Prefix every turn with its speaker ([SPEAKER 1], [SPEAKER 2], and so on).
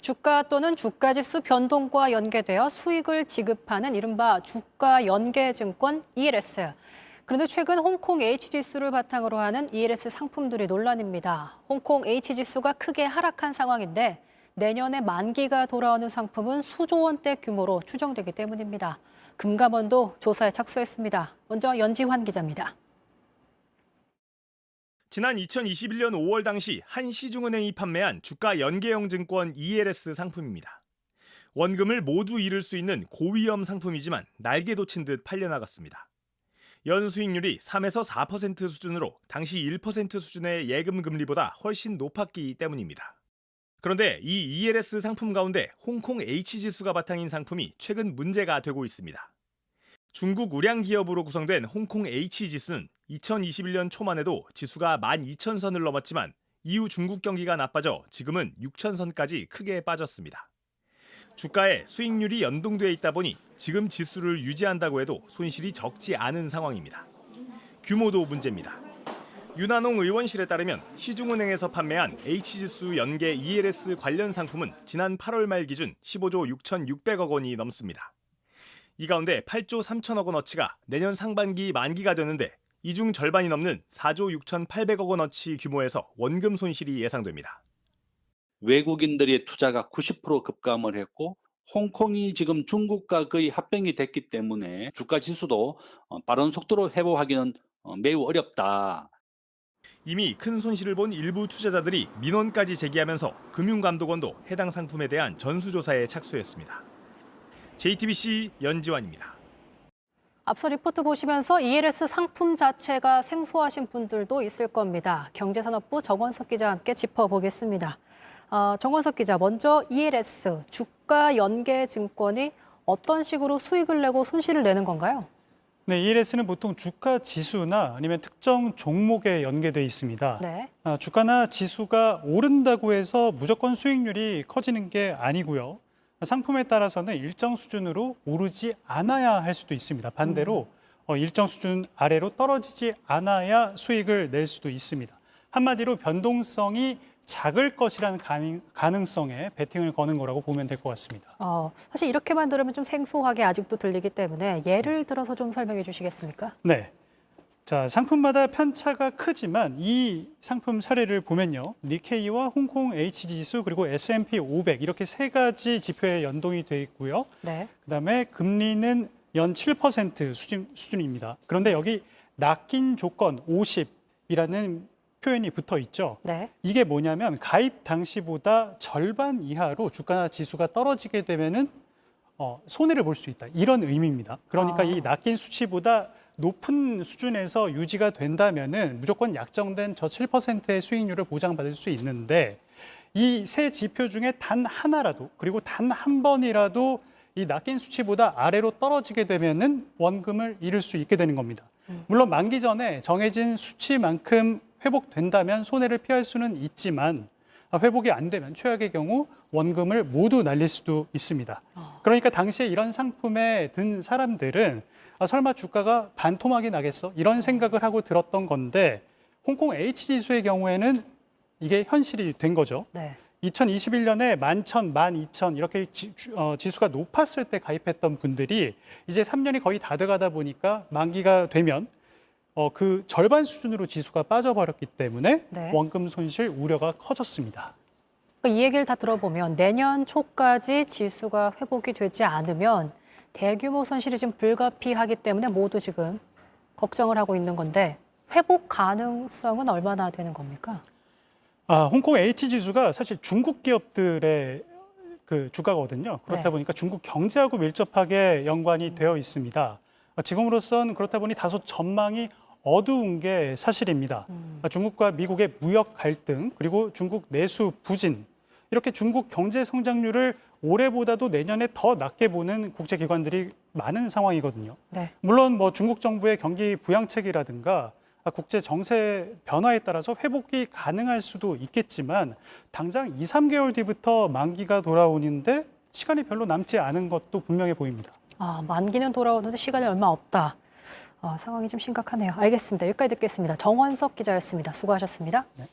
[SPEAKER 1] 주가 또는 주가지수 변동과 연계되어 수익을 지급하는 이른바 주가 연계증권 ELS. 그런데 최근 홍콩 H지수를 바탕으로 하는 ELS 상품들이 논란입니다. 홍콩 H지수가 크게 하락한 상황인데 내년에 만기가 돌아오는 상품은 수조 원대 규모로 추정되기 때문입니다. 금감원도 조사에 착수했습니다. 먼저 연지환 기자입니다.
[SPEAKER 2] 지난 2021년 5월 당시 한 시중은행이 판매한 주가 연계형 증권 ELS 상품입니다. 원금을 모두 잃을 수 있는 고위험 상품이지만 날개 돋친 듯 팔려나갔습니다. 연수익률이 3에서 4% 수준으로 당시 1% 수준의 예금 금리보다 훨씬 높았기 때문입니다. 그런데 이 ELS 상품 가운데 홍콩 H지수가 바탕인 상품이 최근 문제가 되고 있습니다. 중국 우량 기업으로 구성된 홍콩 H지수는 2021년 초만 해도 지수가 12,000선을 넘었지만 이후 중국 경기가 나빠져 지금은 6,000선까지 크게 빠졌습니다. 주가에 수익률이 연동돼 있다 보니 지금 지수를 유지한다고 해도 손실이 적지 않은 상황입니다. 규모도 문제입니다. 윤한홍 의원실에 따르면 시중은행에서 판매한 H지수 연계 ELS 관련 상품은 지난 8월 말 기준 15조 6,600억 원이 넘습니다. 이 가운데 8조 3천억 원어치가 내년 상반기 만기가 되는데 이 중 절반이 넘는 4조 6,800억 원어치 규모에서 원금 손실이 예상됩니다.
[SPEAKER 3] 외국인들의 투자가 90% 급감을 했고 홍콩이 지금 중국과 거의 합병이 됐기 때문에 주가 지수도 빠른 속도로 회복하기는 매우 어렵다.
[SPEAKER 2] 이미 큰 손실을 본 일부 투자자들이 민원까지 제기하면서 금융감독원도 해당 상품에 대한 전수조사에 착수했습니다. JTBC 연지환입니다.
[SPEAKER 1] 앞서 리포트 보시면서 ELS 상품 자체가 생소하신 분들도 있을 겁니다. 경제산업부 정원석 기자와 함께 짚어보겠습니다. 정원석 기자, 먼저 ELS, 주가 연계 증권이 어떤 식으로 수익을 내고 손실을 내는 건가요?
[SPEAKER 4] 네, ELS는 보통 주가 지수나 아니면 특정 종목에 연계돼 있습니다.
[SPEAKER 1] 네.
[SPEAKER 4] 주가나 지수가 오른다고 해서 무조건 수익률이 커지는 게 아니고요. 상품에 따라서는 일정 수준으로 오르지 않아야 할 수도 있습니다. 반대로 일정 수준 아래로 떨어지지 않아야 수익을 낼 수도 있습니다. 한마디로 변동성이 작을 것이라는 가능성에 베팅을 거는 거라고 보면 될 것 같습니다.
[SPEAKER 1] 사실 이렇게만 들으면 좀 생소하게 아직도 들리기 때문에 예를 들어서 좀 설명해 주시겠습니까?
[SPEAKER 4] 네. 자, 상품마다 편차가 크지만 이 상품 사례를 보면요. 니케이와 홍콩 H지수 그리고 S&P 500 이렇게 세 가지 지표에 연동이 돼 있고요.
[SPEAKER 1] 네.
[SPEAKER 4] 그다음에 금리는 연 7% 수준입니다. 그런데 여기 낚인 조건 50이라는 표현이 붙어 있죠.
[SPEAKER 1] 네.
[SPEAKER 4] 이게 뭐냐면 가입 당시보다 절반 이하로 주가나 지수가 떨어지게 되면은 손해를 볼 수 있다. 이런 의미입니다. 그러니까 이 낚인 수치보다 높은 수준에서 유지가 된다면은 무조건 약정된 저 7%의 수익률을 보장받을 수 있는데 이 세 지표 중에 단 하나라도 그리고 단 한 번이라도 이 낚인 수치보다 아래로 떨어지게 되면은 원금을 잃을 수 있게 되는 겁니다. 물론 만기 전에 정해진 수치만큼 회복된다면 손해를 피할 수는 있지만 회복이 안 되면 최악의 경우 원금을 모두 날릴 수도 있습니다. 그러니까 당시에 이런 상품에 든 사람들은 설마 주가가 반토막이 나겠어? 이런 생각을 하고 들었던 건데 홍콩 H지수의 경우에는 이게 현실이 된 거죠.
[SPEAKER 1] 네.
[SPEAKER 4] 2021년에 11,000, 12,000 이렇게 지수가 높았을 때 가입했던 분들이 이제 3년이 거의 다 돼가다 보니까 만기가 되면 그 절반 수준으로 지수가 빠져버렸기 때문에
[SPEAKER 1] 네.
[SPEAKER 4] 원금 손실 우려가 커졌습니다.
[SPEAKER 1] 이 얘기를 다 들어보면 내년 초까지 지수가 회복이 되지 않으면 대규모 손실이 지금 불가피하기 때문에 모두 지금 걱정을 하고 있는 건데 회복 가능성은 얼마나 되는 겁니까?
[SPEAKER 4] 홍콩 H지수가 사실 중국 기업들의 그 주가거든요. 그렇다
[SPEAKER 1] 네.
[SPEAKER 4] 보니까 중국 경제하고 밀접하게 연관이 되어 있습니다. 지금으로선 그렇다 보니 다소 전망이 어두운 게 사실입니다. 중국과 미국의 무역 갈등 그리고 중국 내수 부진 이렇게 중국 경제 성장률을 올해보다도 내년에 더 낮게 보는 국제기관들이 많은 상황이거든요.
[SPEAKER 1] 네.
[SPEAKER 4] 물론 뭐 중국 정부의 경기 부양책이라든가 국제 정세 변화에 따라서 회복이 가능할 수도 있겠지만 당장 2, 3개월 뒤부터 만기가 돌아오는데 시간이 별로 남지 않은 것도 분명해 보입니다.
[SPEAKER 1] 만기는 돌아오는데 시간이 얼마 없다. 상황이 좀 심각하네요. 알겠습니다. 여기까지 듣겠습니다. 정원석 기자였습니다. 수고하셨습니다.
[SPEAKER 4] 네.